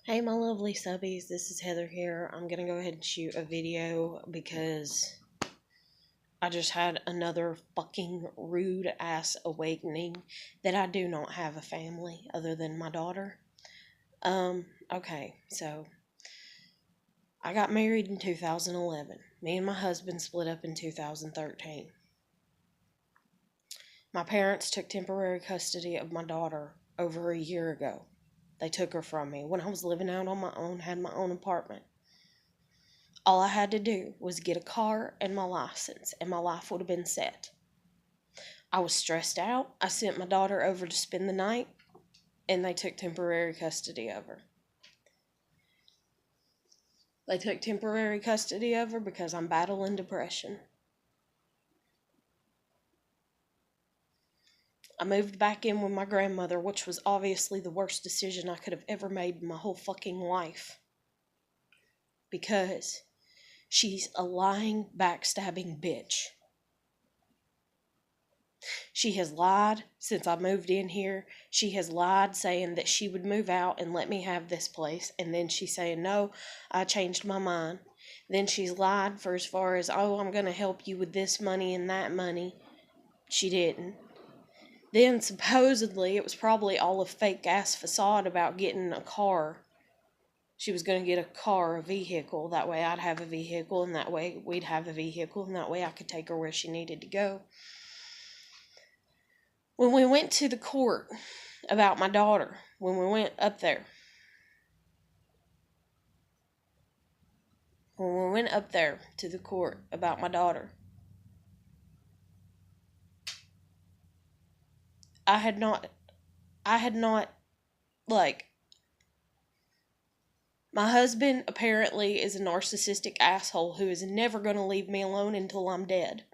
Hey, my lovely subbies, this is Heather here. I'm gonna go ahead and shoot a video because I just had another fucking rude ass awakening that I do not have a family other than my daughter. Okay, so I got married in 2011. Me and my husband split up in 2013. My parents took temporary custody of my daughter over a year ago. They took her from me when I was living out on my own, had my own apartment. All I had to do was get a car and my license, and my life would have been set. I was stressed out. I sent my daughter over to spend the night, and they took temporary custody of her. They took temporary custody of her because I'm battling depression. I moved back in with my grandmother, which was obviously the worst decision I could have ever made in my whole fucking life. Because she's a lying, backstabbing bitch. She has lied since I moved in here. She has lied saying that she would move out and let me have this place. And then she's saying, no, I changed my mind. Then she's lied for as far as, oh, I'm going to help you with this money and that money. She didn't. Then supposedly it was probably all a fake ass facade about getting a car. She was going to get a car, a vehicle. That way I'd have a vehicle, and that way we'd have a vehicle, and that way I could take her where she needed to go. When we went to the court about my daughter, when we went up there, to the court about my daughter, I had not, like, my husband apparently is a narcissistic asshole who is never going to leave me alone until I'm dead.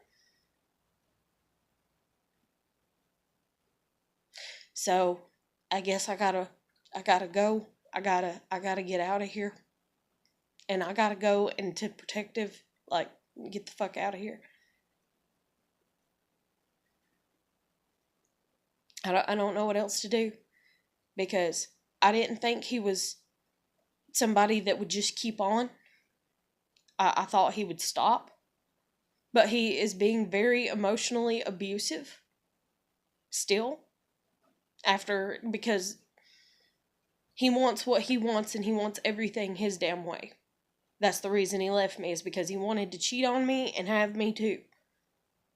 So, I guess I gotta go. I gotta get out of here. And I gotta go into protective, like, get the fuck out of here. I don't know what else to do. Because I didn't think he was somebody that would just keep on. I thought he would stop. But he is being very emotionally abusive still. Because he wants what he wants, and he wants everything his damn way. That's the reason he left me, is because he wanted to cheat on me and have me too.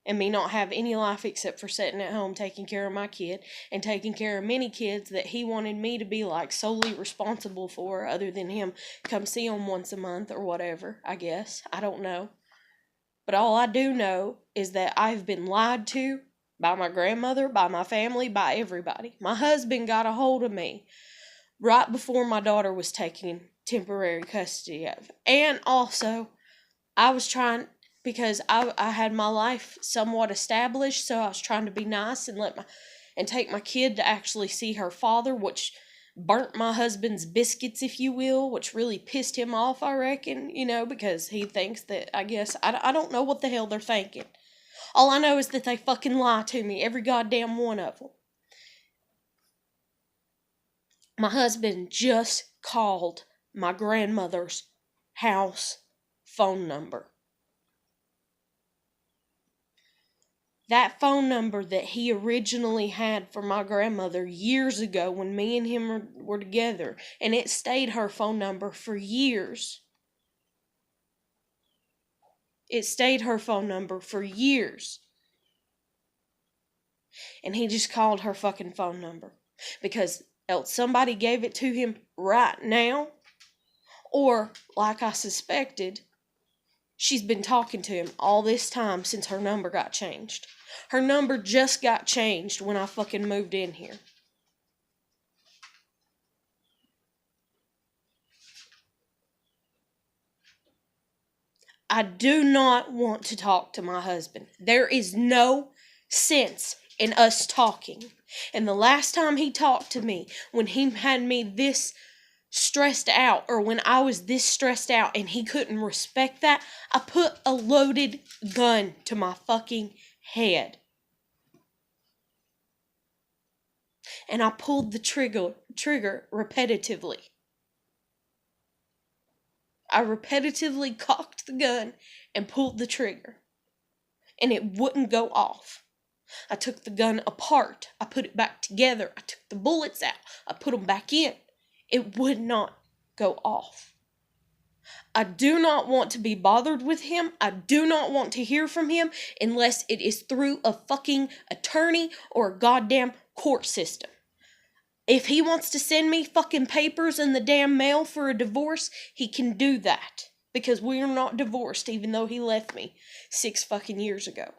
And me not have any life except for sitting at home taking care of my kid and taking care of many kids that he wanted me to be like solely responsible for, other than him come see them once a month or whatever, I guess. I don't know. But all I do know is that I've been lied to by my grandmother, by my family, by everybody. My husband got a hold of me right before my daughter was taking temporary custody of. And also, I was trying, because I had my life somewhat established, so I was trying to be nice and take my kid to actually see her father, which burnt my husband's biscuits, if you will, which really pissed him off, I reckon, because he thinks that, I guess, I don't know what the hell they're thinking. All I know is that they fucking lie to me, every goddamn one of them. My husband just called my grandmother's house phone number. That phone number that he originally had for my grandmother years ago when me and him were together, and it stayed her phone number for years. It stayed her phone number for years. And he just called her fucking phone number. Because else somebody gave it to him right now, or, like I suspected, she's been talking to him all this time since her number got changed. Her number just got changed when I fucking moved in here. I do not want to talk to my husband. There is no sense in us talking. And the last time he talked to me, when he had me this stressed out, or when I was this stressed out and he couldn't respect that, I put a loaded gun to my fucking head. And I pulled the trigger repetitively. I repetitively cocked the gun and pulled the trigger, and it wouldn't go off. I took the gun apart. I put it back together. I took the bullets out. I put them back in. It would not go off. I do not want to be bothered with him. I do not want to hear from him unless it is through a fucking attorney or a goddamn court system. If he wants to send me fucking papers in the damn mail for a divorce, he can do that. Because we are not divorced, even though he left me 6 fucking years ago.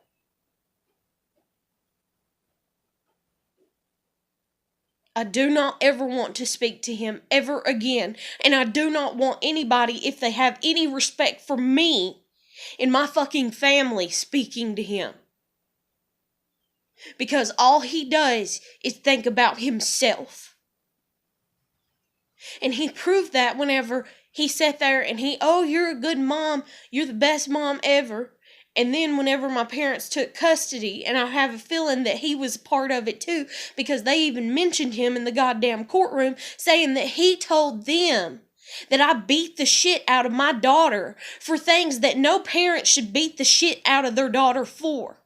I do not ever want to speak to him ever again. And I do not want anybody, if they have any respect for me in my fucking family, speaking to him. Because all he does is think about himself. And he proved that whenever he sat there and you're a good mom, you're the best mom ever. And then whenever my parents took custody, and I have a feeling that he was part of it too, because they even mentioned him in the goddamn courtroom, saying that he told them that I beat the shit out of my daughter for things that no parent should beat the shit out of their daughter for.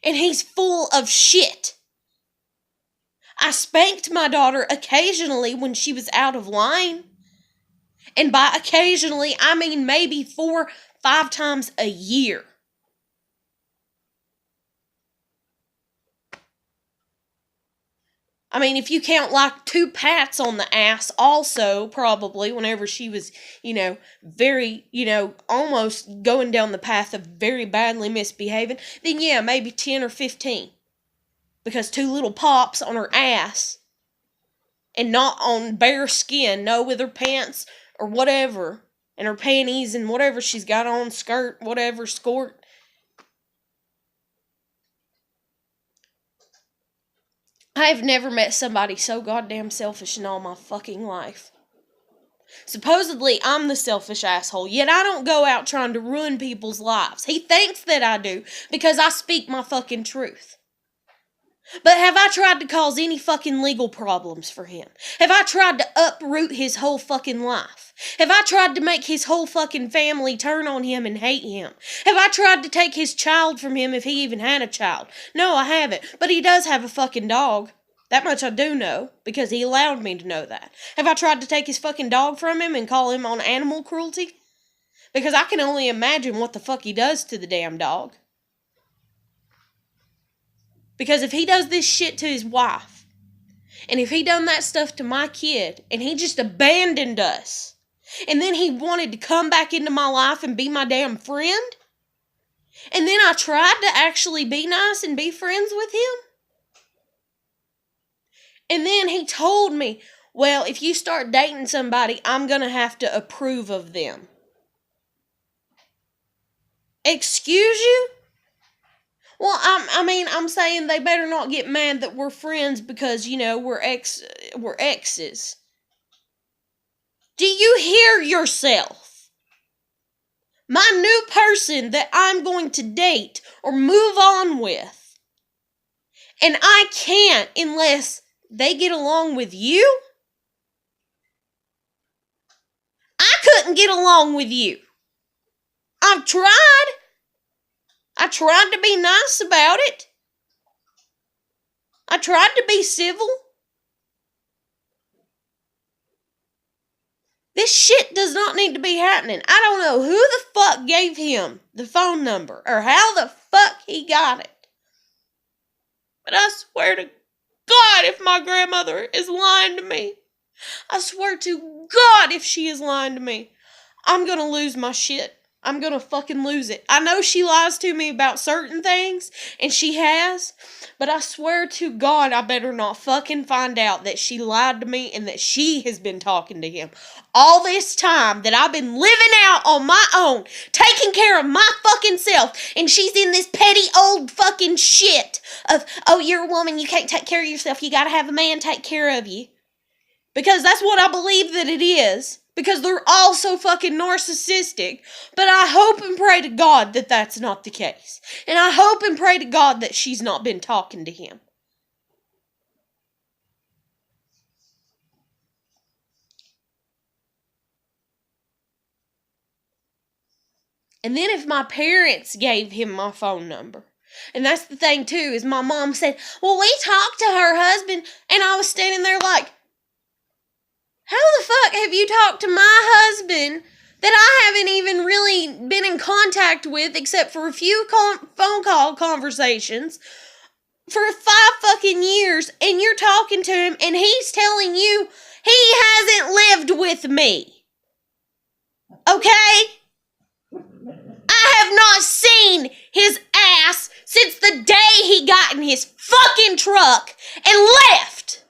And he's full of shit. I spanked my daughter occasionally when she was out of line. And by occasionally, I mean maybe 4-5 times a year. I mean, if you count like 2 pats on the ass also, probably, whenever she was, very, almost going down the path of very badly misbehaving, then yeah, maybe 10 or 15. Because 2 little pops on her ass, and not on bare skin, no, with her pants or whatever, and her panties and whatever she's got on, skirt, whatever, skort. I have never met somebody so goddamn selfish in all my fucking life. Supposedly, I'm the selfish asshole, yet I don't go out trying to ruin people's lives. He thinks that I do, because I speak my fucking truth. But have I tried to cause any fucking legal problems for him? Have I tried to uproot his whole fucking life? Have I tried to make his whole fucking family turn on him and hate him? Have I tried to take his child from him if he even had a child? No, I haven't. But he does have a fucking dog. That much I do know, because he allowed me to know that. Have I tried to take his fucking dog from him and call him on animal cruelty? Because I can only imagine what the fuck he does to the damn dog. Because if he does this shit to his wife, and if he done that stuff to my kid, and he just abandoned us, and then he wanted to come back into my life and be my damn friend, and then I tried to actually be nice and be friends with him, and then he told me, well, if you start dating somebody, I'm gonna have to approve of them. Excuse you? Well, I'm saying they better not get mad that we're friends because, we're exes. Do you hear yourself? My new person that I'm going to date or move on with. And I can't unless they get along with you? I couldn't get along with you. I've tried. I tried to be nice about it. I tried to be civil. This shit does not need to be happening. I don't know who the fuck gave him the phone number or how the fuck he got it. But I swear to God, if my grandmother is lying to me, I swear to God, if she is lying to me, I'm gonna lose my shit. I'm gonna fucking lose it. I know she lies to me about certain things, and she has, but I swear to God, I better not fucking find out that she lied to me and that she has been talking to him all this time that I've been living out on my own, taking care of my fucking self, and she's in this petty old fucking shit of, oh, you're a woman, you can't take care of yourself, you gotta have a man take care of you. Because that's what I believe that it is. Because they're all so fucking narcissistic. But I hope and pray to God that that's not the case. And I hope and pray to God that she's not been talking to him. And then if my parents gave him my phone number. And that's the thing too, is my mom said, well, we talked to her husband. And I was standing there like, how the fuck have you talked to my husband that I haven't even really been in contact with except for a few phone call conversations for 5 fucking years, and you're talking to him and he's telling you he hasn't lived with me? Okay? I have not seen his ass since the day he got in his fucking truck and left.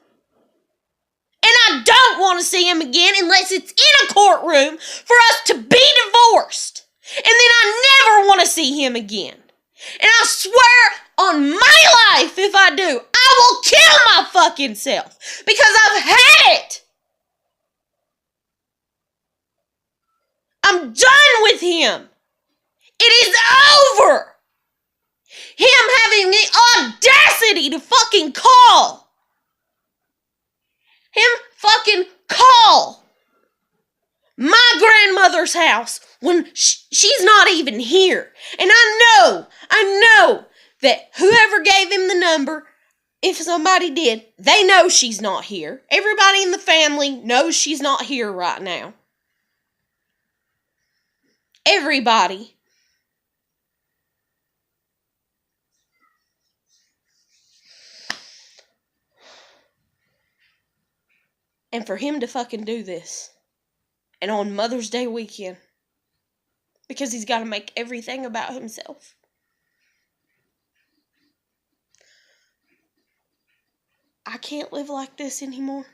And I don't want to see him again unless it's in a courtroom for us to be divorced. And then I never want to see him again. And I swear on my life, if I do, I will kill my fucking self. Because I've had it. I'm done with him. It is over. Him having the audacity to fucking call. Him fucking call my grandmother's house when she's not even here. And I know that whoever gave him the number, if somebody did, they know she's not here. Everybody in the family knows she's not here right now. Everybody. And for him to fucking do this. And on Mother's Day weekend. Because he's got to make everything about himself. I can't live like this anymore.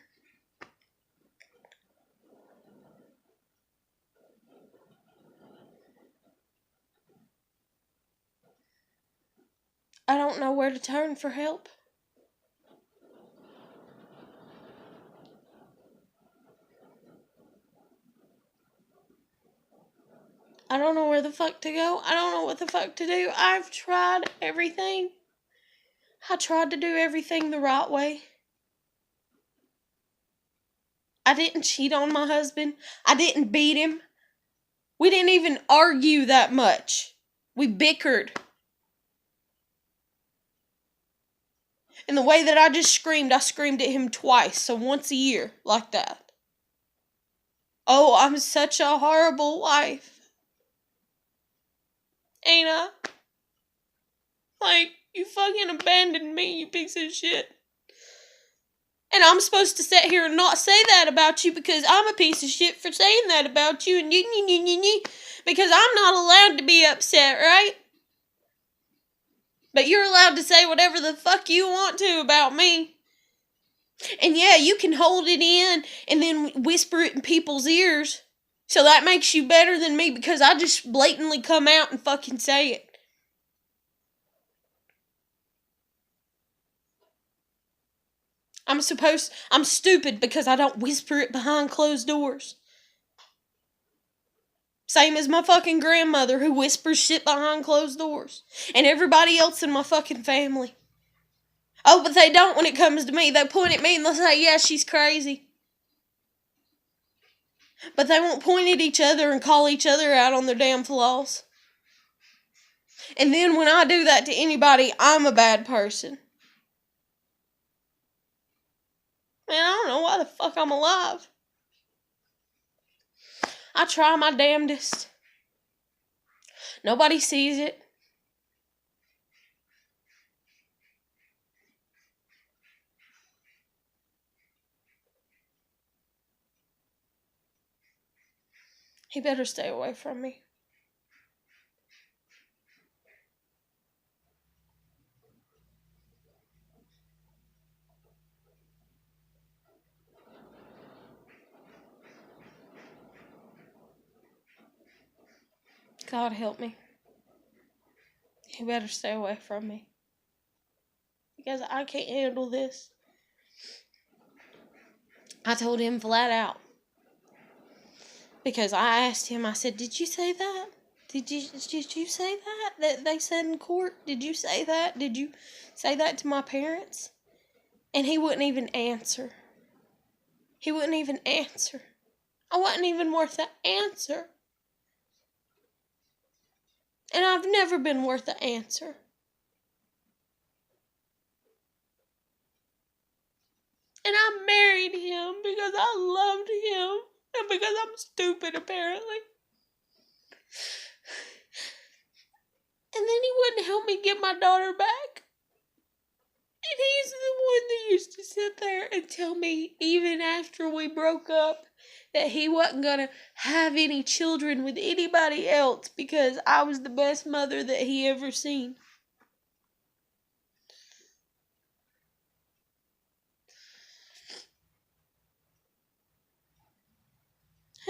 I don't know where to turn for help. I don't know where the fuck to go. I don't know what the fuck to do. I've tried everything. I tried to do everything the right way. I didn't cheat on my husband. I didn't beat him. We didn't even argue that much. We bickered. And the way that I screamed at him twice, so once a year, like that. Oh, I'm such a horrible wife. Ain't I? Like, you fucking abandoned me, you piece of shit. And I'm supposed to sit here and not say that about you because I'm a piece of shit for saying that about you and because I'm not allowed to be upset, right? But you're allowed to say whatever the fuck you want to about me. And yeah, you can hold it in and then whisper it in people's ears. So that makes you better than me because I just blatantly come out and fucking say it. I'm stupid because I don't whisper it behind closed doors. Same as my fucking grandmother who whispers shit behind closed doors. And everybody else in my fucking family. Oh, but they don't when it comes to me. They point at me and they'll say, yeah, she's crazy. But they won't point at each other and call each other out on their damn flaws. And then when I do that to anybody, I'm a bad person. Man, I don't know why the fuck I'm alive. I try my damnedest. Nobody sees it. He better stay away from me. God help me. He better stay away from me. Because I can't handle this. I told him flat out. Because I asked him, I said, did you say that? Did you say that? That they said in court? Did you say that? Did you say that to my parents? And he wouldn't even answer. He wouldn't even answer. I wasn't even worth the answer. And I've never been worth the answer. And I married him because I loved him. And because I'm stupid, apparently. And then he wouldn't help me get my daughter back. And he's the one that used to sit there and tell me, even after we broke up, that he wasn't going to have any children with anybody else because I was the best mother that he ever seen.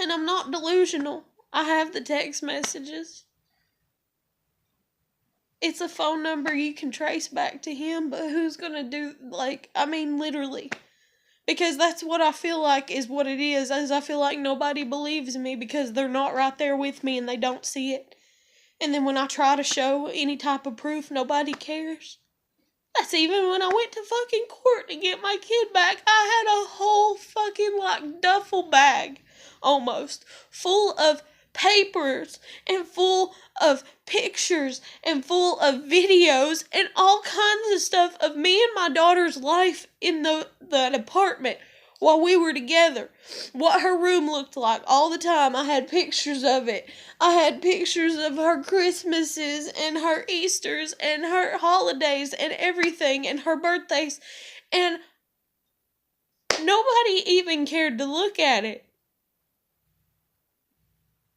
And I'm not delusional. I have the text messages. It's a phone number you can trace back to him, but who's gonna do, literally. Because that's what I feel like is what it is I feel like nobody believes me because they're not right there with me and they don't see it. And then when I try to show any type of proof, nobody cares. That's even when I went to fucking court to get my kid back. I had a whole fucking duffel bag, almost, full of papers and full of pictures and full of videos and all kinds of stuff of me and my daughter's life in that apartment while we were together. What her room looked like all the time. I had pictures of it. I had pictures of her Christmases and her Easters and her holidays and everything and her birthdays. And nobody even cared to look at it.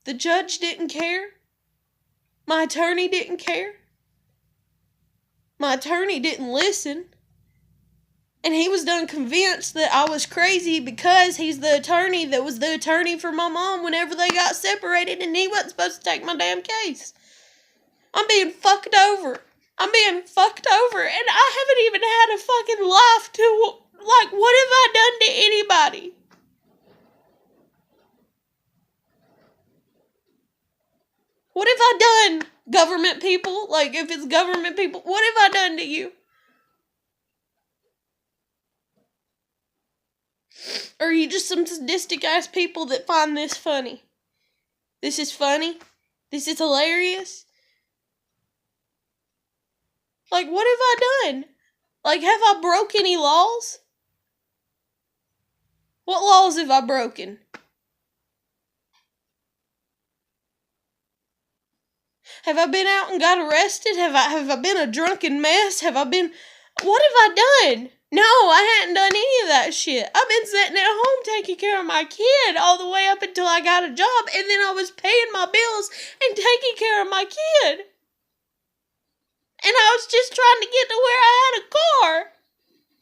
The judge didn't care. My attorney didn't care. My attorney didn't listen. And he was done convinced that I was crazy because he's the attorney that was the attorney for my mom whenever they got separated and he wasn't supposed to take my damn case. I'm being fucked over. I'm being fucked over and I haven't even had a fucking life to, what have I done to anybody? What have I done, government people? If it's government people, what have I done to you? Or are you just some sadistic ass people that find this funny? This is funny? This is hilarious? What have I done? Have I broke any laws? What laws have I broken? Have I been out and got arrested? Have I been a drunken mess? What have I done? No, I hadn't done any of that shit. I've been sitting at home taking care of my kid all the way up until I got a job, and then I was paying my bills and taking care of my kid. And I was just trying to get to where I had a car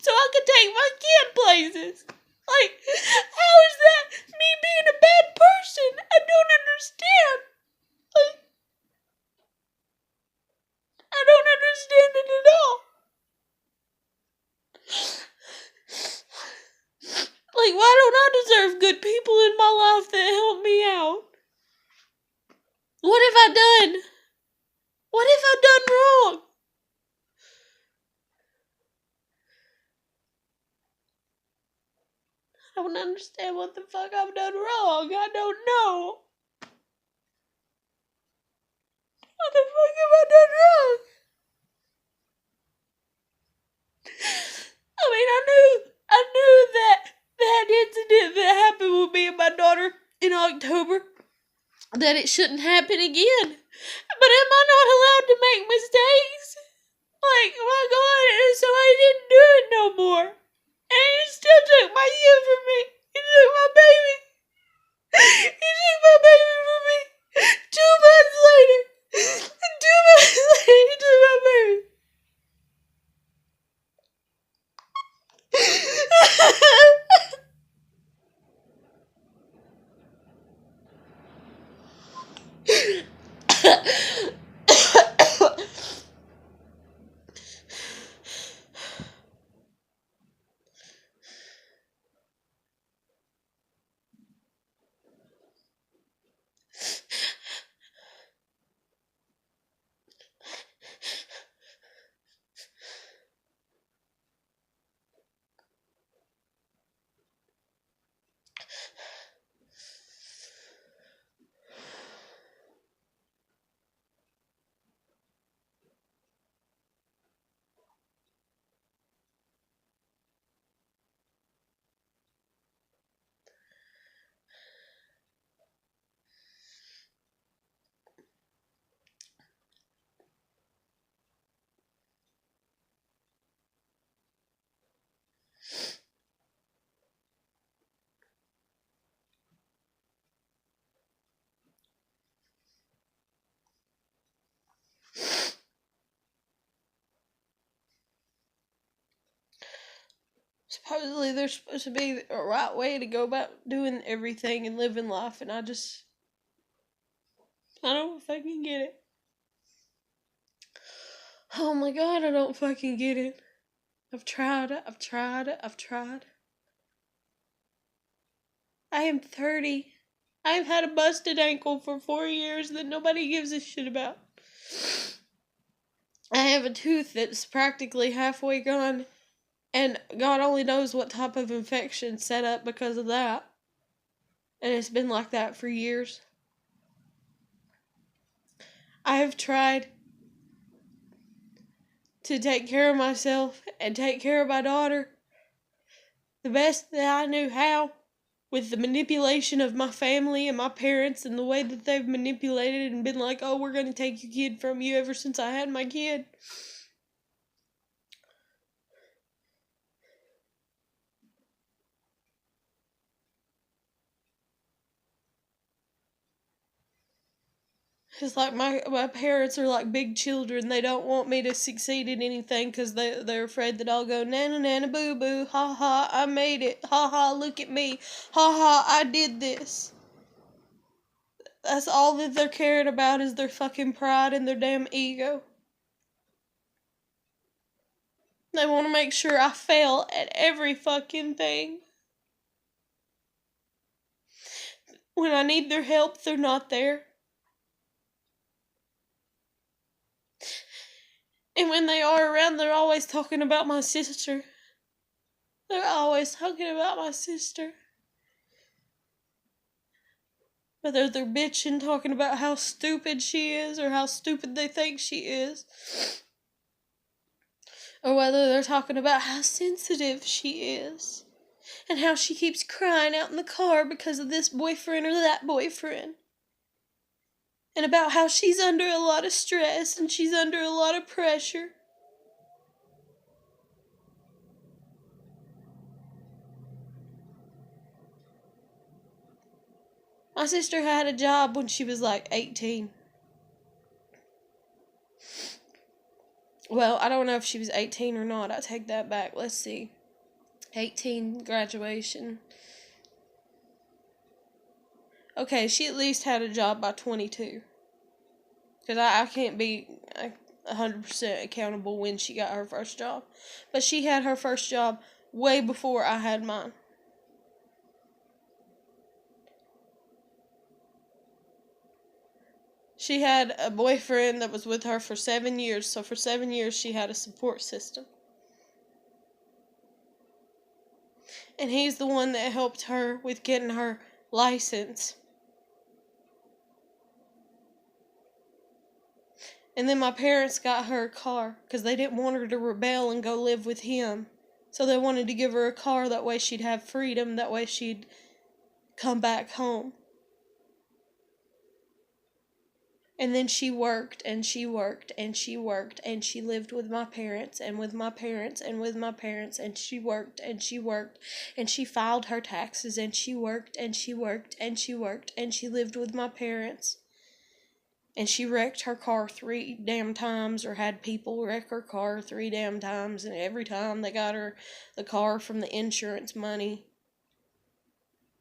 so I could take my kid places. How is that me being a bad person? I don't understand. I don't understand it at all. Why don't I deserve good people in my life that help me out? What have I done? What have I done wrong? I don't understand what the fuck I've done wrong. I don't know. What the fuck have I done wrong? I knew that incident that happened with me and my daughter in October, that it shouldn't happen again. But am I not allowed to make mistakes? My God, so I didn't do it no more. And he still took my kid from me. He took my baby. He took my baby from me. 2 months later. 2 months later, he took my baby. Supposedly there's supposed to be a right way to go about doing everything and living life, and I don't fucking get it. Oh my god, I don't fucking get it. I've tried. I am 30. I've had a busted ankle for 4 years that nobody gives a shit about. I have a tooth that's practically halfway gone, and God only knows what type of infection set up because of that. And it's been like that for years. I have tried to take care of myself and take care of my daughter the best that I knew how, with the manipulation of my family and my parents and the way that they've manipulated and been like, oh, we're going to take your kid from you ever since I had my kid. It's like my parents are like big children. They don't want me to succeed in anything because they're afraid that I'll go, nana, nana, boo, boo, ha, ha, I made it, ha, ha, look at me, ha, ha, I did this. That's all that they're caring about is their fucking pride and their damn ego. They want to make sure I fail at every fucking thing. When I need their help, they're not there. And when they are around, they're always talking about my sister. They're always talking about my sister. Whether they're bitching, talking about how stupid she is, or how stupid they think she is. Or whether they're talking about how sensitive she is. And how she keeps crying out in the car because of this boyfriend or that boyfriend. And about how she's under a lot of stress and she's under a lot of pressure. My sister had a job when she was like 18. Well, I don't know if she was 18 or not. I take that back. Let's see. 18 graduation. Okay, she at least had a job by 22. Because I can't be 100% accountable when she got her first job. But she had her first job way before I had mine. She had a boyfriend that was with her for 7 years, so for 7 years she had a support system. And he's the one that helped her with getting her license. And then my parents got her a car because they didn't want her to rebel and go live with him. So they wanted to give her a car, that way she'd have freedom, that way she'd come back home. And then she worked and she worked and she worked and she lived with my parents and with my parents and with my parents and she worked and she worked and she filed her taxes and she worked and she worked and she worked and she lived with my parents. And she wrecked her car 3 damn times, or had people wreck her car 3 damn times, and every time they got her the car from the insurance money.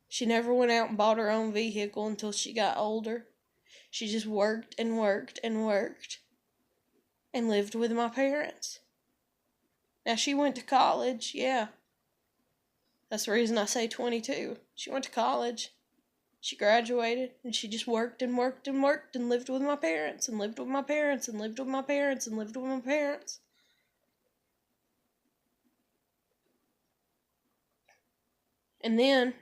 She never went out and bought her own vehicle until she got older. She just worked and worked and worked and lived with my parents. Now, she went to college, yeah. That's the reason I say 22. She went to college. She graduated, and she just worked and worked and worked and lived with my parents and lived with my parents and lived with my parents and lived with my parents. And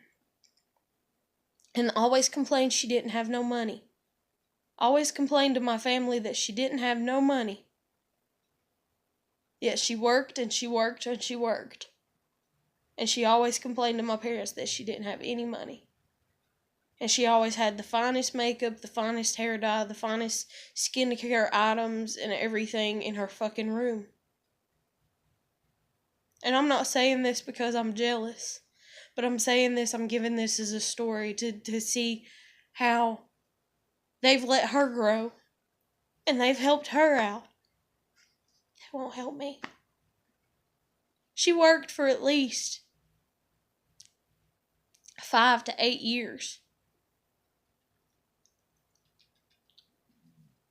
always complained she didn't have no money. Always complained to my family that she didn't have no money. Yet she worked and she worked and she worked. And she always complained to my parents that she didn't have any money. And she always had the finest makeup, the finest hair dye, the finest skincare items and everything in her fucking room. And I'm not saying this because I'm jealous, but I'm saying this, I'm giving this as a story to see how they've let her grow and they've helped her out. They won't help me. She worked for at least 5 to 8 years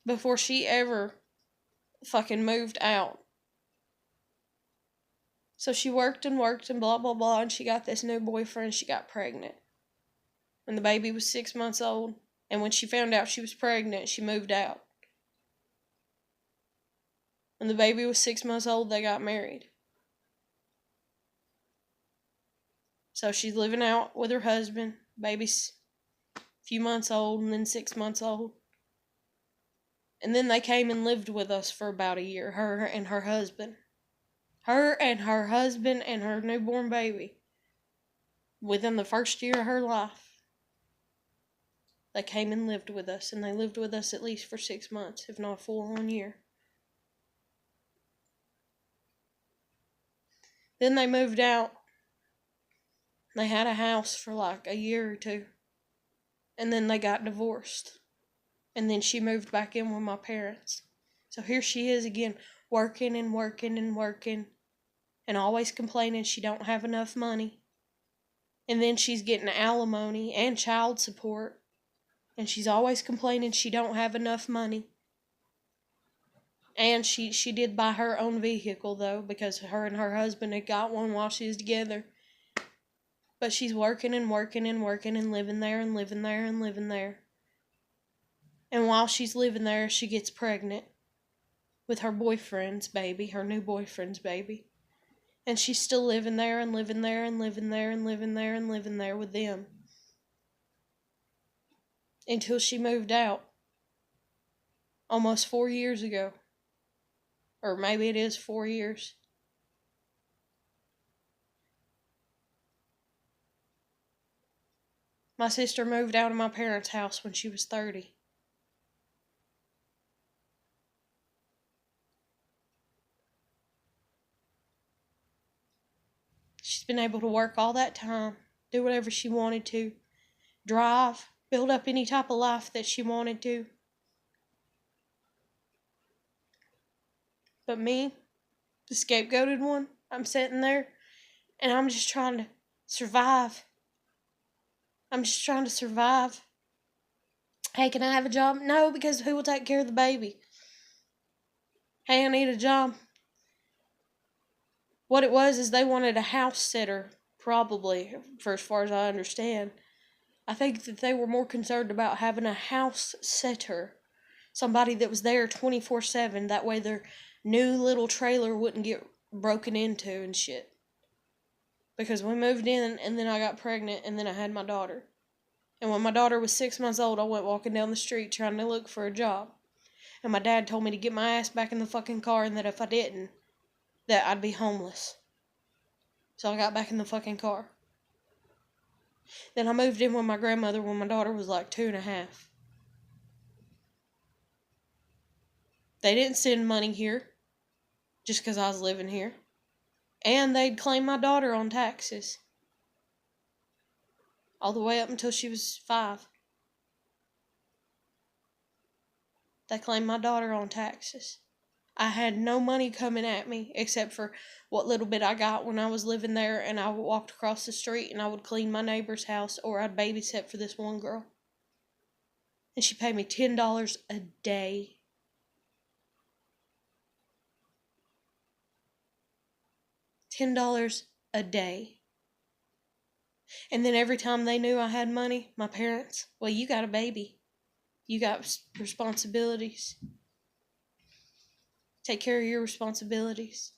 before she ever fucking moved out. So she worked and blah, blah, blah, and she got this new boyfriend. She got pregnant when the baby was 6 months old. And when she found out she was pregnant, she moved out. When the baby was 6 months old, they got married. So she's living out with her husband. Baby's a few months old and then 6 months old. And then they came and lived with us for about a year, her and her husband. Her and her husband and her newborn baby. Within the first year of her life, they came and lived with us. And they lived with us at least for 6 months, if not a full 1 year. Then they moved out. They had a house for like a year or two. And then they got divorced. And then she moved back in with my parents. So here she is again, working and working and working. And always complaining she don't have enough money. And then she's getting alimony and child support. And she's always complaining she don't have enough money. And she did buy her own vehicle, though, because her and her husband had got one while she was together. But she's working and working and working and living there and living there and living there. And while she's living there, she gets pregnant with her boyfriend's baby, her new boyfriend's baby. And she's still living there and living there and living there and living there and living there with them. Until she moved out. Almost 4 years ago. Or maybe it is 4 years. My sister moved out of my parents' house when she was 30. She's been able to work all that time, do whatever she wanted to, drive, build up any type of life that she wanted to. But me, the scapegoated one, I'm sitting there and I'm just trying to survive. I'm just trying to survive. Hey, can I have a job? No, because who will take care of the baby? Hey, I need a job. What it was is they wanted a house sitter, probably, for as far as I understand. I think that they were more concerned about having a house sitter. Somebody that was there 24/7. That way their new little trailer wouldn't get broken into and shit. Because we moved in and then I got pregnant and then I had my daughter. And when my daughter was 6 months old, I went walking down the street trying to look for a job. And my dad told me to get my ass back in the fucking car and that if I didn't, that I'd be homeless. So I got back in the fucking car. Then I moved in with my grandmother when my daughter was like 2.5. They didn't send money here just because I was living here. And they'd claim my daughter on taxes. All the way up until she was 5. They claimed my daughter on taxes. I had no money coming at me except for what little bit I got when I was living there, and I walked across the street and I would clean my neighbor's house or I'd babysit for this one girl. And she paid me $10 a day. $10 a day. And then every time they knew I had money, my parents, well, you got a baby. You got responsibilities. Take care of your responsibilities.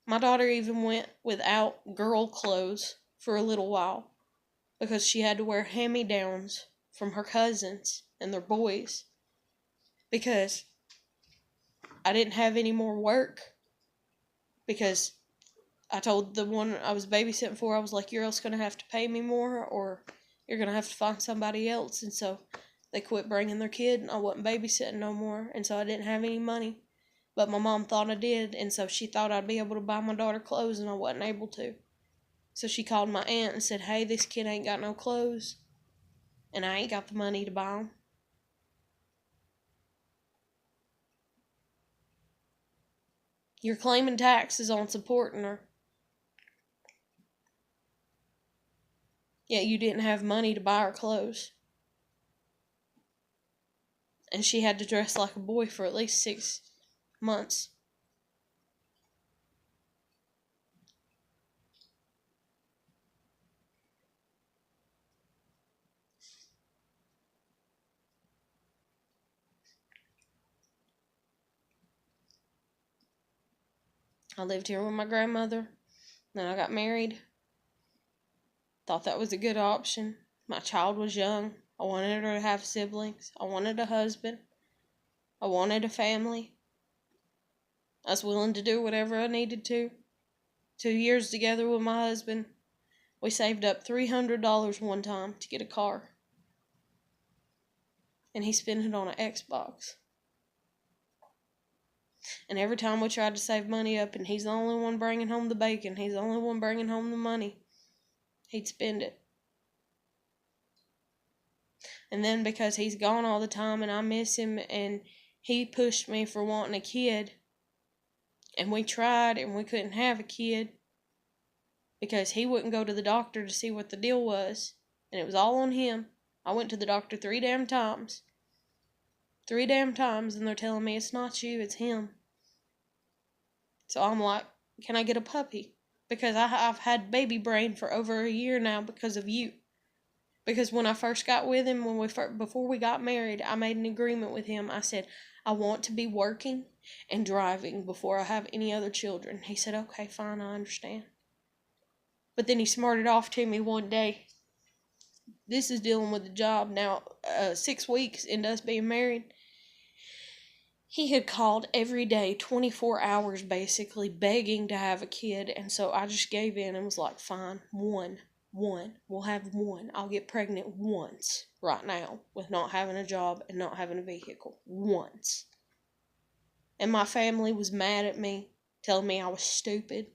My daughter even went without girl clothes for a little while because she had to wear hand-me-downs from her cousins and their boys because I didn't have any more work because I told the one I was babysitting for, I was like, you're else going to have to pay me more or you're going to have to find somebody else. And so they quit bringing their kid and I wasn't babysitting no more. And so I didn't have any money. But my mom thought I did. And so she thought I'd be able to buy my daughter clothes and I wasn't able to. So she called my aunt and said, hey, this kid ain't got no clothes. And I ain't got the money to buy them. You're claiming taxes on supporting her. Yet you didn't have money to buy her clothes. And she had to dress like a boy for at least 6 months. I lived here with my grandmother. Then I got married. Thought that was a good option. My child was young. I wanted her to have siblings. I wanted a husband. I wanted a family. I was willing to do whatever I needed to. 2 years together with my husband. We saved up $300 one time to get a car. And he spent it on an Xbox. And every time we tried to save money up, and he's the only one bringing home the bacon, he's the only one bringing home the money, he'd spend it. And then because he's gone all the time and I miss him, and he pushed me for wanting a kid, and we tried and we couldn't have a kid because he wouldn't go to the doctor to see what the deal was, and it was all on him. I went to the doctor 3 damn times. 3 damn times, and they're telling me it's not you, it's him. So I'm like, can I get a puppy? Because I've had baby brain for over a year now because of you. Because when I first got with him, before we got married, I made an agreement with him. I said, I want to be working and driving before I have any other children. He said, okay, fine, I understand. But then he smarted off to me one day. This is dealing with the job now, 6 weeks into us being married. He had called every day, 24 hours basically, begging to have a kid. And so I just gave in and was like, fine, one. We'll have one. I'll get pregnant once right now with not having a job and not having a vehicle. Once. And my family was mad at me, telling me I was stupid.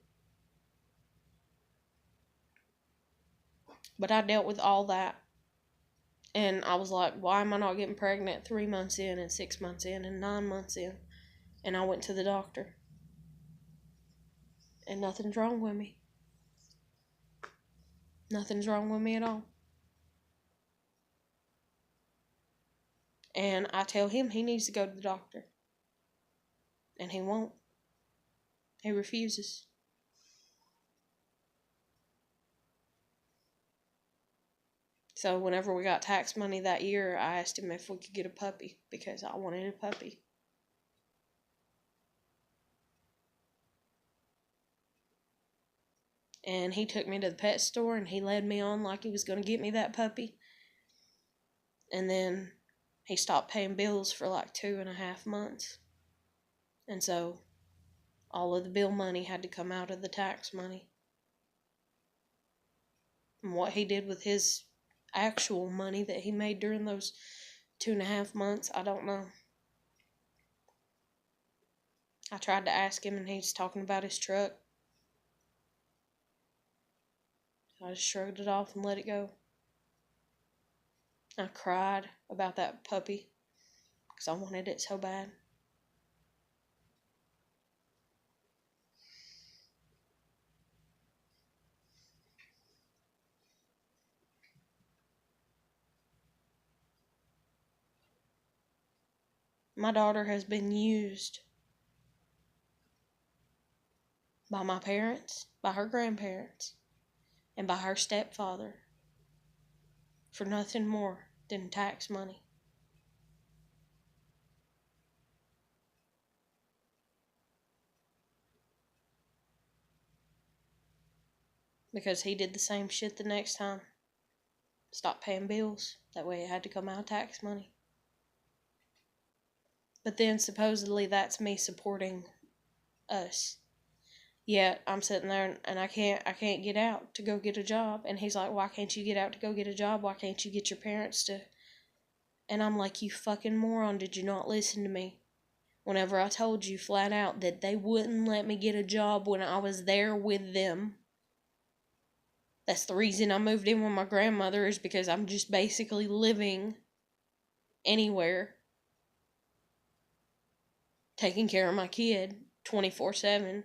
But I dealt with all that. And I was like, why am I not getting pregnant 3 months in and 6 months in and 9 months in? And I went to the doctor. And nothing's wrong with me. Nothing's wrong with me at all. And I tell him he needs to go to the doctor. And he won't. He refuses. So whenever we got tax money that year, I asked him if we could get a puppy because I wanted a puppy. And he took me to the pet store and he led me on like he was going to get me that puppy. And then he stopped paying bills for like 2.5 months. And so all of the bill money had to come out of the tax money. And what he did with his actual money that he made during those 2.5 months, I don't know. I tried to ask him and he's talking about his truck. I just shrugged it off and let it go. I cried about that puppy because I wanted it so bad. My daughter has been used by my parents, by her grandparents, and by her stepfather for nothing more than tax money. Because he did the same shit the next time. Stopped paying bills. That way it had to come out of tax money. But then supposedly that's me supporting us. Yet I'm sitting there and I can't get out to go get a job. And he's like, why can't you get out to go get a job? Why can't you get your parents to? And I'm like, you fucking moron, did you not listen to me? Whenever I told you flat out that they wouldn't let me get a job when I was there with them. That's the reason I moved in with my grandmother, is because I'm just basically living anywhere, taking care of my kid, 24/7.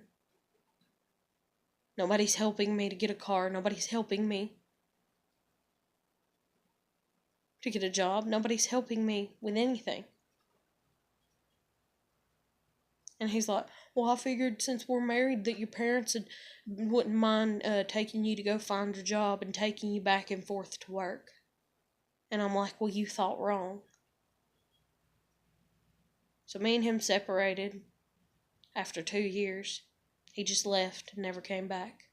Nobody's helping me to get a car. Nobody's helping me to get a job. Nobody's helping me with anything. And he's like, well, I figured since we're married that your parents wouldn't mind taking you to go find a job and taking you back and forth to work. And I'm like, well, you thought wrong. So me and him separated after 2 years. He just left and never came back.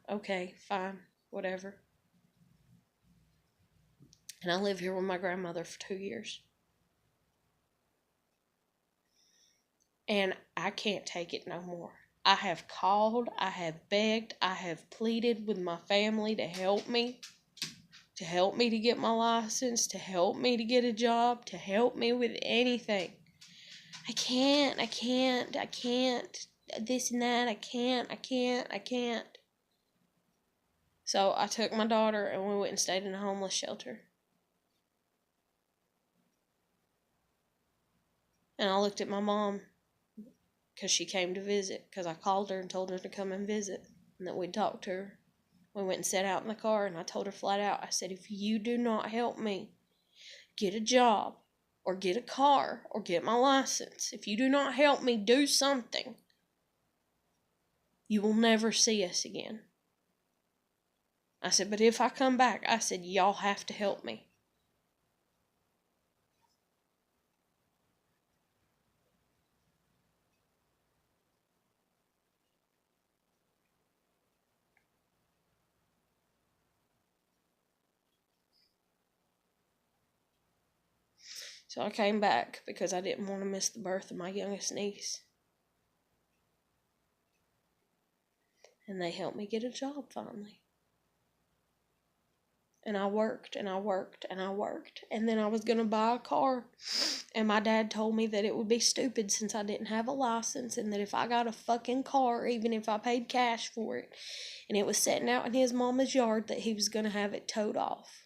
Okay, fine, whatever. And I live here with my grandmother for 2 years. And I can't take it no more. I have called, I have begged, I have pleaded with my family to help me to get my license, to help me to get a job, to help me with anything. I can't. This and that, I can't. So I took my daughter and we went and stayed in a homeless shelter. And I looked at my mom because she came to visit, because I called her and told her to come and visit and that we'd talk to her. We went and sat out in the car and I told her flat out, I said, if you do not help me get a job or get a car or get my license, if you do not help me do something, you will never see us again. I said, but if I come back, I said, y'all have to help me. So I came back because I didn't want to miss the birth of my youngest niece. And they helped me get a job finally. And I worked and I worked and I worked. And then I was going to buy a car. And my dad told me that it would be stupid since I didn't have a license. And that if I got a fucking car, even if I paid cash for it, and it was sitting out in his mama's yard, that he was going to have it towed off.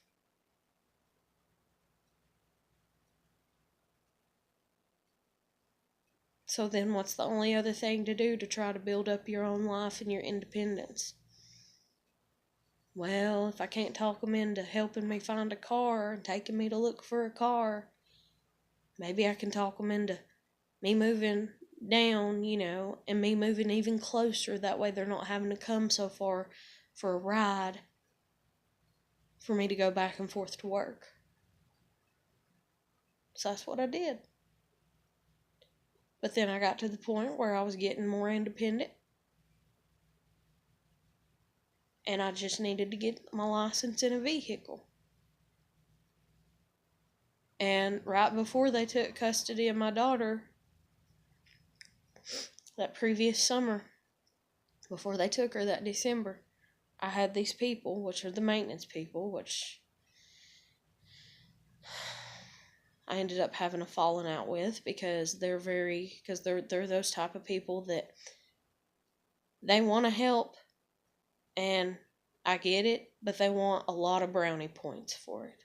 So then what's the only other thing to do to try to build up your own life and your independence? Well, if I can't talk them into helping me find a car and taking me to look for a car, maybe I can talk them into me moving down, and me moving even closer. That way they're not having to come so far for a ride for me to go back and forth to work. So that's what I did. But then I got to the point where I was getting more independent. And I just needed to get my license in a vehicle. And right before they took custody of my daughter, that previous summer, before they took her that December, I had these people, which are the maintenance people, which I ended up having a falling out with because they're those type of people that they want to help, and I get it, but they want a lot of brownie points for it.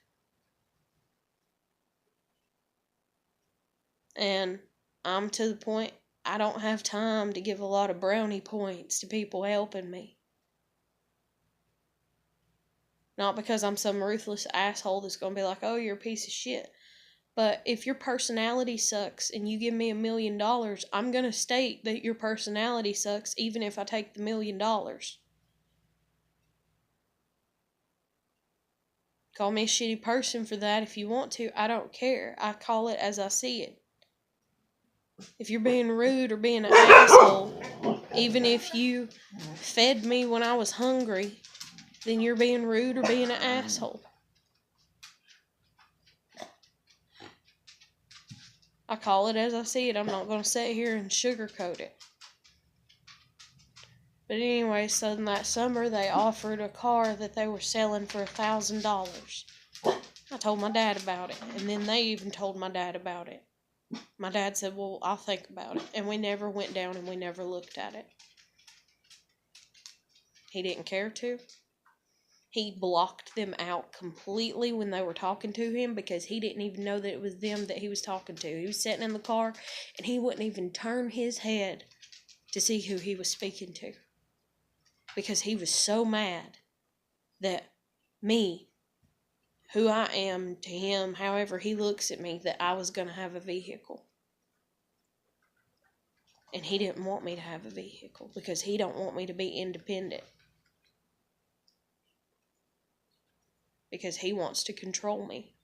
And I'm to the point, I don't have time to give a lot of brownie points to people helping me. Not because I'm some ruthless asshole that's going to be like, oh, you're a piece of shit. But if your personality sucks and you give me $1 million, I'm going to state that your personality sucks even if I take the $1 million. Call me a shitty person for that if you want to. I don't care. I call it as I see it. If you're being rude or being an asshole, even if you fed me when I was hungry, then you're being rude or being an asshole. I call it as I see it. I'm not going to sit here and sugarcoat it. But anyway, so in that summer, they offered a car that they were selling for $1,000. I told my dad about it, and then they even told my dad about it. My dad said, well, I'll think about it. And we never went down and we never looked at it. He didn't care to. He blocked them out completely when they were talking to him because he didn't even know that it was them that he was talking to. He was sitting in the car and he wouldn't even turn his head to see who he was speaking to because he was so mad that me, who I am to him, however he looks at me, that I was going to have a vehicle. And he didn't want me to have a vehicle because he don't want me to be independent. Because he wants to control me.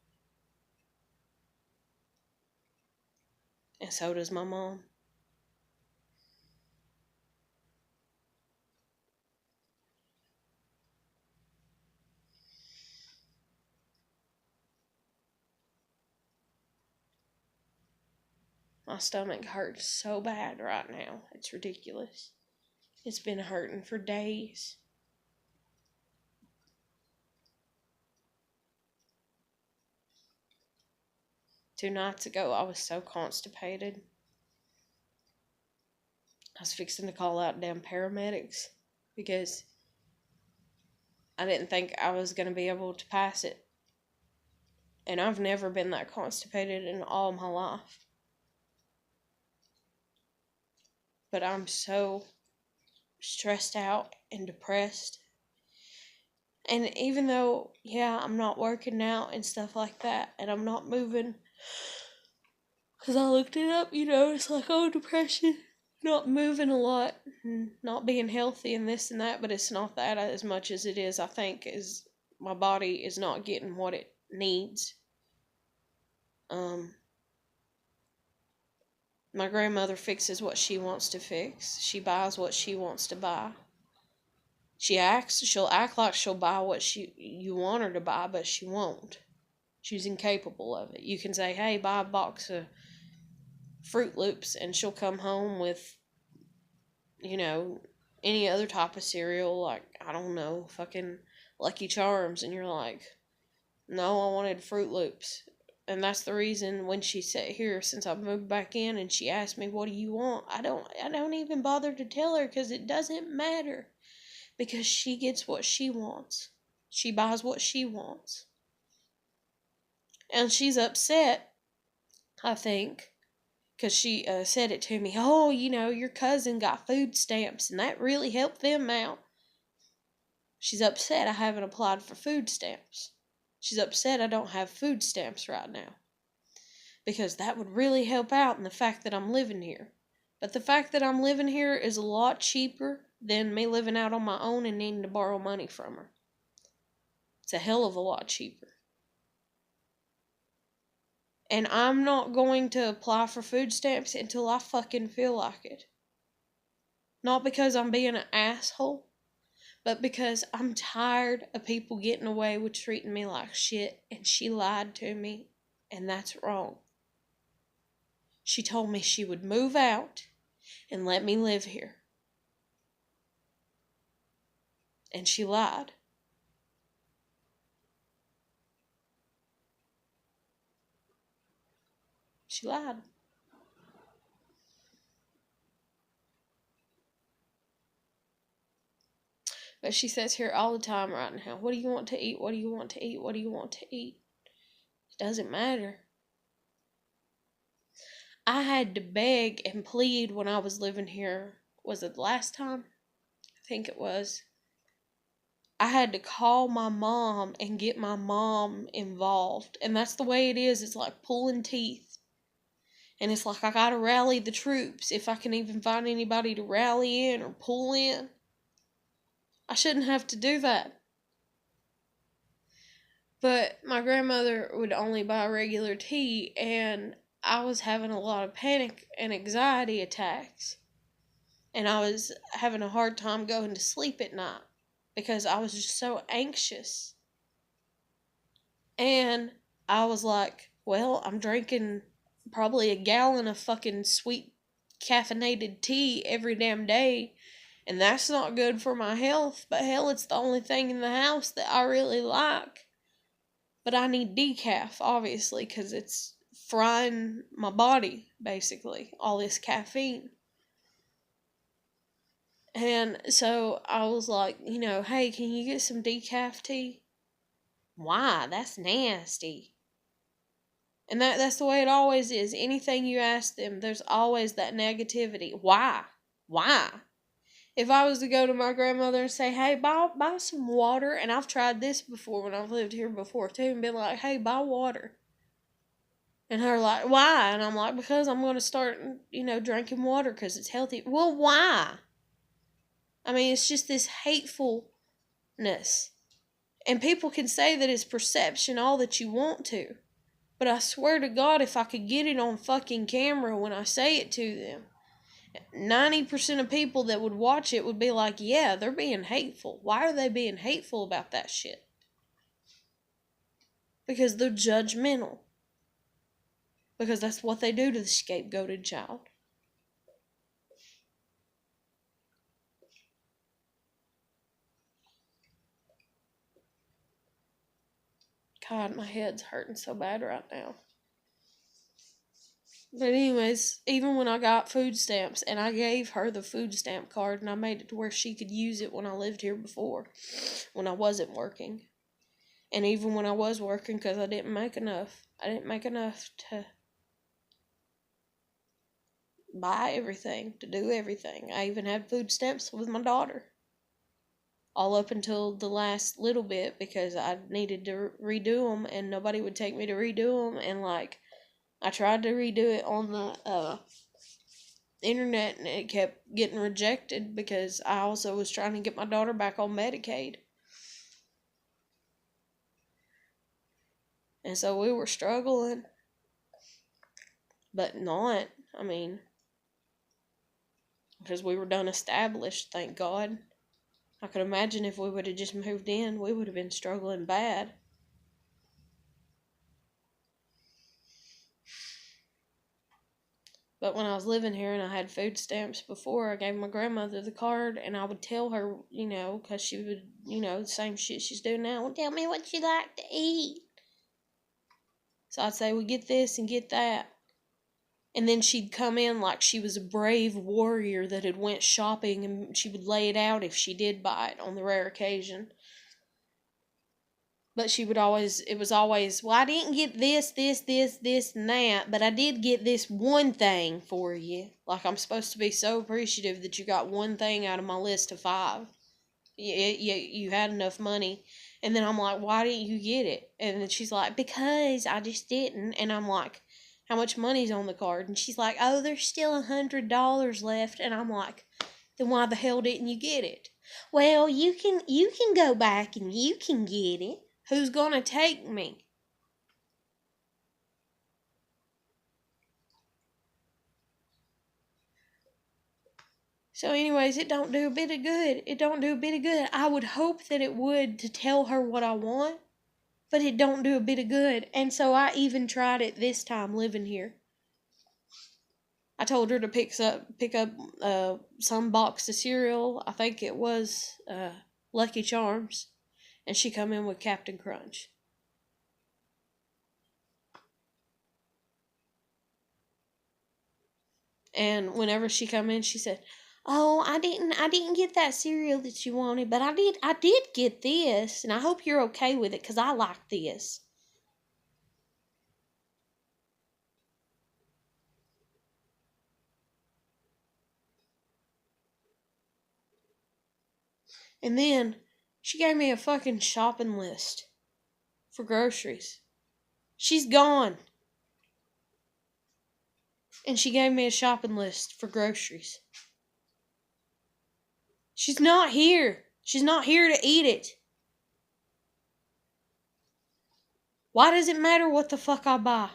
And so does my mom. My stomach hurts so bad right now. It's ridiculous. It's been hurting for days. Two nights ago, I was so constipated. I was fixing to call out damn paramedics because I didn't think I was going to be able to pass it. And I've never been that constipated in all my life. But I'm so stressed out and depressed. And even though, yeah, I'm not working out and stuff like that, and I'm not moving, because I looked it up, it's like, oh, depression, not moving a lot, not being healthy and this and that, but it's not that as much as it is, I think, is my body is not getting what it needs. My grandmother fixes what she wants to fix. She buys what she wants to buy. She'll act like she'll buy what you want her to buy, but she won't. She's incapable of it. You can say, hey, buy a box of Fruit Loops, and she'll come home with, any other type of cereal, like, I don't know, fucking Lucky Charms, and you're like, no, I wanted Fruit Loops. And that's the reason when she sat here since I moved back in and she asked me, what do you want? I don't even bother to tell her because it doesn't matter. Because she gets what she wants. She buys what she wants. And she's upset, I think, because she said it to me. Oh, your cousin got food stamps, and that really helped them out. She's upset I haven't applied for food stamps. She's upset I don't have food stamps right now. Because that would really help out in the fact that I'm living here. But the fact that I'm living here is a lot cheaper than me living out on my own and needing to borrow money from her. It's a hell of a lot cheaper. And I'm not going to apply for food stamps until I fucking feel like it. Not because I'm being an asshole, but because I'm tired of people getting away with treating me like shit, and she lied to me, and that's wrong. She told me she would move out and let me live here. And she lied. She lied. But she says here all the time right now, what do you want to eat? What do you want to eat? What do you want to eat? It doesn't matter. I had to beg and plead when I was living here. Was it last time? I think it was. I had to call my mom and get my mom involved. And that's the way it is. It's like pulling teeth. And it's like I gotta rally the troops if I can even find anybody to rally in or pull in. I shouldn't have to do that. But my grandmother would only buy regular tea, and I was having a lot of panic and anxiety attacks. And I was having a hard time going to sleep at night because I was just so anxious. And I was like, well, I'm drinking probably a gallon of fucking sweet caffeinated tea every damn day. And that's not good for my health. But hell, it's the only thing in the house that I really like. But I need decaf, obviously, because it's frying my body, basically. All this caffeine. And so I was like, hey, can you get some decaf tea? Why? That's nasty. And that's the way it always is. Anything you ask them, there's always that negativity. Why? Why? If I was to go to my grandmother and say, hey, buy some water, and I've tried this before when I've lived here before too, and been like, hey, buy water. And her like, why? And I'm like, because I'm going to start, drinking water because it's healthy. Well, why? I mean, it's just this hatefulness. And people can say that it's perception all that you want to. But I swear to God, if I could get it on fucking camera when I say it to them, 90% of people that would watch it would be like, yeah, they're being hateful. Why are they being hateful about that shit? Because they're judgmental. Because that's what they do to the scapegoated child. God, my head's hurting so bad right now. But anyways, even when I got food stamps, and I gave her the food stamp card, and I made it to where she could use it when I lived here before, when I wasn't working. And even when I was working, because I didn't make enough. I didn't make enough to buy everything, to do everything. I even had food stamps with my daughter. All up until the last little bit, because I needed to redo them, and nobody would take me to redo them, and I tried to redo it on the internet, and it kept getting rejected because I also was trying to get my daughter back on Medicaid. And so we were struggling. But not, because we were done established, thank God. I could imagine if we would have just moved in, we would have been struggling bad. But when I was living here and I had food stamps before, I gave my grandmother the card, and I would tell her, because she would, the same shit she's doing now. Well, tell me what you like to eat. So I'd say, well, get this and get that. And then she'd come in like she was a brave warrior that had went shopping, and she would lay it out if she did buy it on the rare occasion. But it was always, well, I didn't get this, and that, but I did get this one thing for you. Like, I'm supposed to be so appreciative that you got one thing out of my list of 5. You had enough money. And then I'm like, why didn't you get it? And then she's like, because I just didn't. And I'm like, how much money's on the card? And she's like, oh, there's still $100 left. And I'm like, then why the hell didn't you get it? Well, you can go back and you can get it. Who's gonna take me? So anyways, it don't do a bit of good. It don't do a bit of good. I would hope that it would, to tell her what I want, but it don't do a bit of good. And so I even tried it this time living here. I told her to pick up some box of cereal. I think it was Lucky Charms, and she come in with Captain Crunch. And whenever she come in, she said, oh, I didn't get that cereal that you wanted, but I did get this, and I hope you're okay with it, because I like this. And then she gave me a fucking shopping list for groceries. She's gone. And she gave me a shopping list for groceries. She's not here. She's not here to eat it. Why does it matter what the fuck I buy?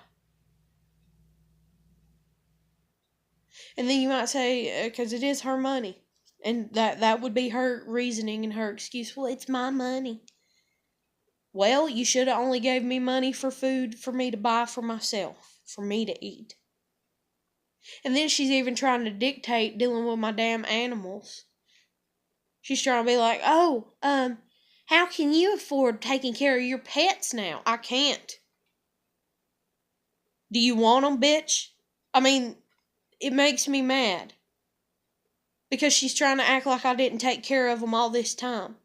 And then you might say, because it is her money. And that would be her reasoning and her excuse. Well, it's my money. Well, you should have only gave me money for food for me to buy for myself. For me to eat. And then she's even trying to dictate dealing with my damn animals. She's trying to be like, oh, how can you afford taking care of your pets now? I can't. Do you want them, bitch? I mean, it makes me mad. Because she's trying to act like I didn't take care of them all this time.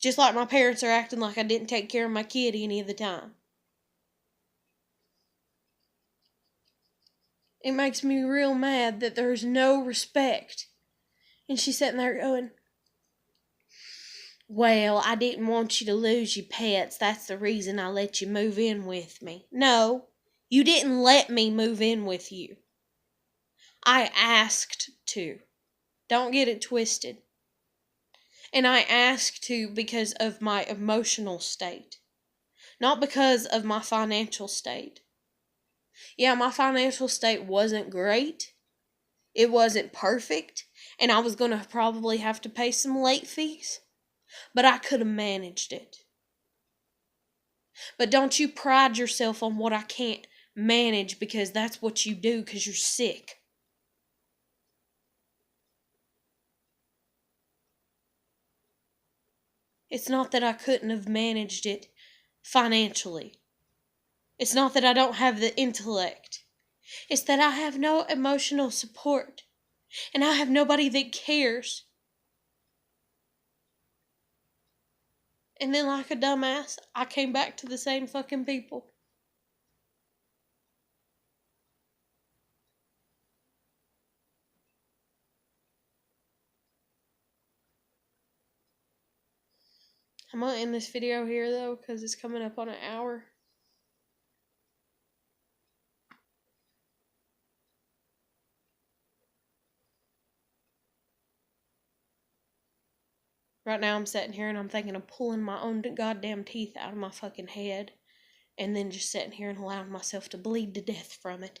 Just like my parents are acting like I didn't take care of my kid any of the time. It makes me real mad that there's no respect. And she's sitting there going, well, I didn't want you to lose your pets. That's the reason I let you move in with me. No, you didn't let me move in with you. I asked to. Don't get it twisted. And I asked to because of my emotional state, not because of my financial state. Yeah, my financial state wasn't great. It wasn't perfect. And I was going to probably have to pay some late fees. But I could have managed it. But don't you pride yourself on what I can't manage, because that's what you do because you're sick. It's not that I couldn't have managed it financially. It's not that I don't have the intellect. It's that I have no emotional support. And I have nobody that cares. And then, like a dumbass, I came back to the same fucking people. I'm gonna end this video here, though, because it's coming up on an hour. Right now, I'm sitting here and I'm thinking of pulling my own goddamn teeth out of my fucking head. And then just sitting here and allowing myself to bleed to death from it.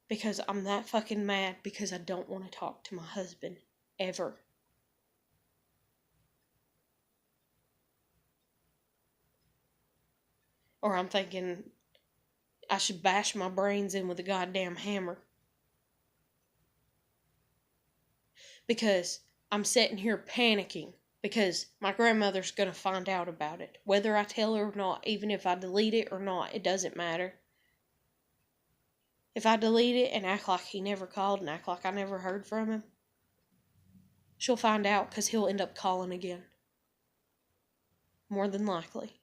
Because I'm that fucking mad because I don't want to talk to my husband. Ever. Or I'm thinking I should bash my brains in with a goddamn hammer. Because I'm sitting here panicking. Because my grandmother's going to find out about it. Whether I tell her or not, even if I delete it or not, it doesn't matter. If I delete it and act like he never called and act like I never heard from him, she'll find out because he'll end up calling again. More than likely.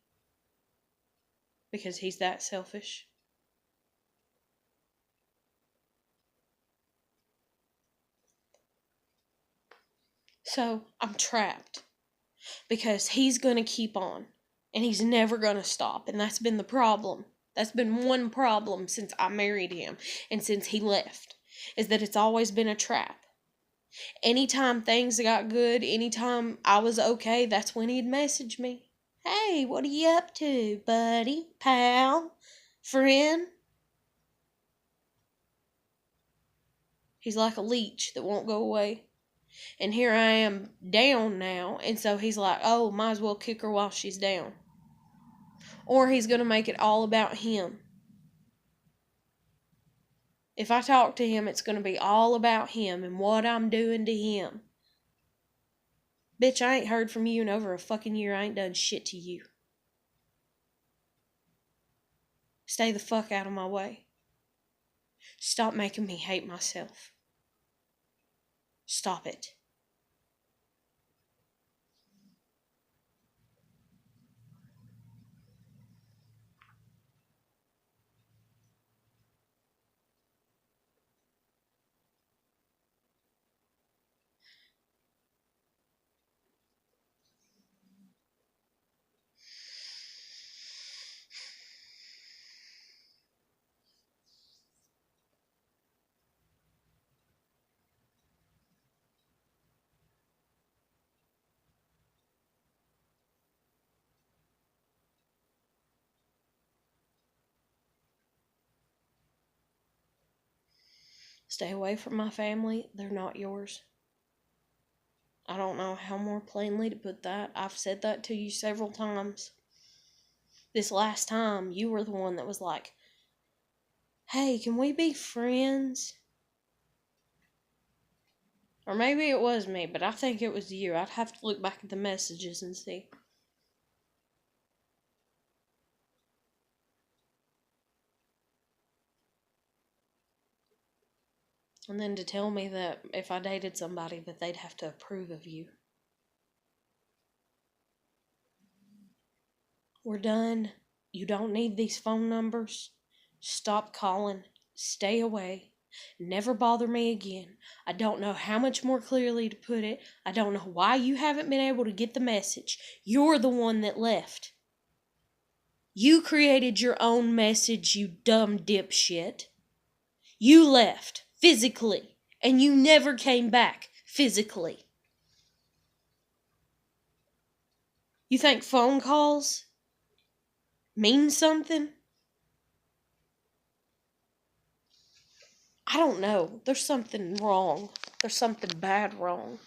Because he's that selfish. So, I'm trapped. Because he's going to keep on. And he's never going to stop. And that's been the problem. That's been one problem since I married him. And since he left. Is that it's always been a trap. Anytime things got good, anytime I was okay, that's when he'd message me. Hey, what are you up to, buddy? Pal? Friend? He's like a leech that won't go away. And here I am down now. And so he's like, oh, might as well kick her while she's down. Or he's going to make it all about him. If I talk to him, it's going to be all about him and what I'm doing to him. Bitch, I ain't heard from you in over a fucking year. I ain't done shit to you. Stay the fuck out of my way. Stop making me hate myself. Stop it. Stay away from my family. They're not yours. I don't know how more plainly to put that. I've said that to you several times. This last time, you were the one that was like, hey, can we be friends? Or maybe it was me, but I think it was you. I'd have to look back at the messages and see. And then to tell me that if I dated somebody that they'd have to approve of you. We're done. You don't need these phone numbers. Stop calling. Stay away. Never bother me again. I don't know how much more clearly to put it. I don't know why you haven't been able to get the message. You're the one that left. You created your own message, you dumb dipshit. You left, physically, and you never came back, physically. You think phone calls mean something? I don't know. There's something wrong. There's something bad wrong.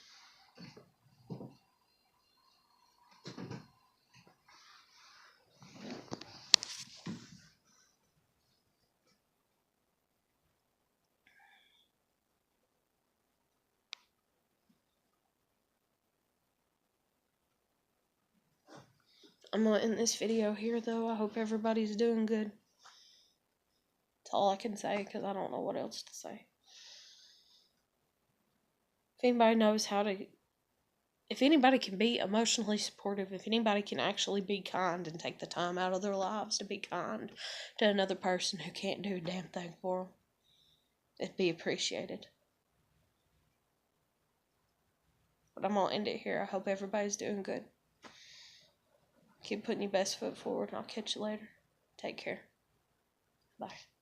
I'm going to end this video here, though. I hope everybody's doing good. That's all I can say, because I don't know what else to say. If anybody knows how to... If anybody can be emotionally supportive, if anybody can actually be kind and take the time out of their lives to be kind to another person who can't do a damn thing for them, it'd be appreciated. But I'm going to end it here. I hope everybody's doing good. Keep putting your best foot forward, and I'll catch you later. Take care. Bye.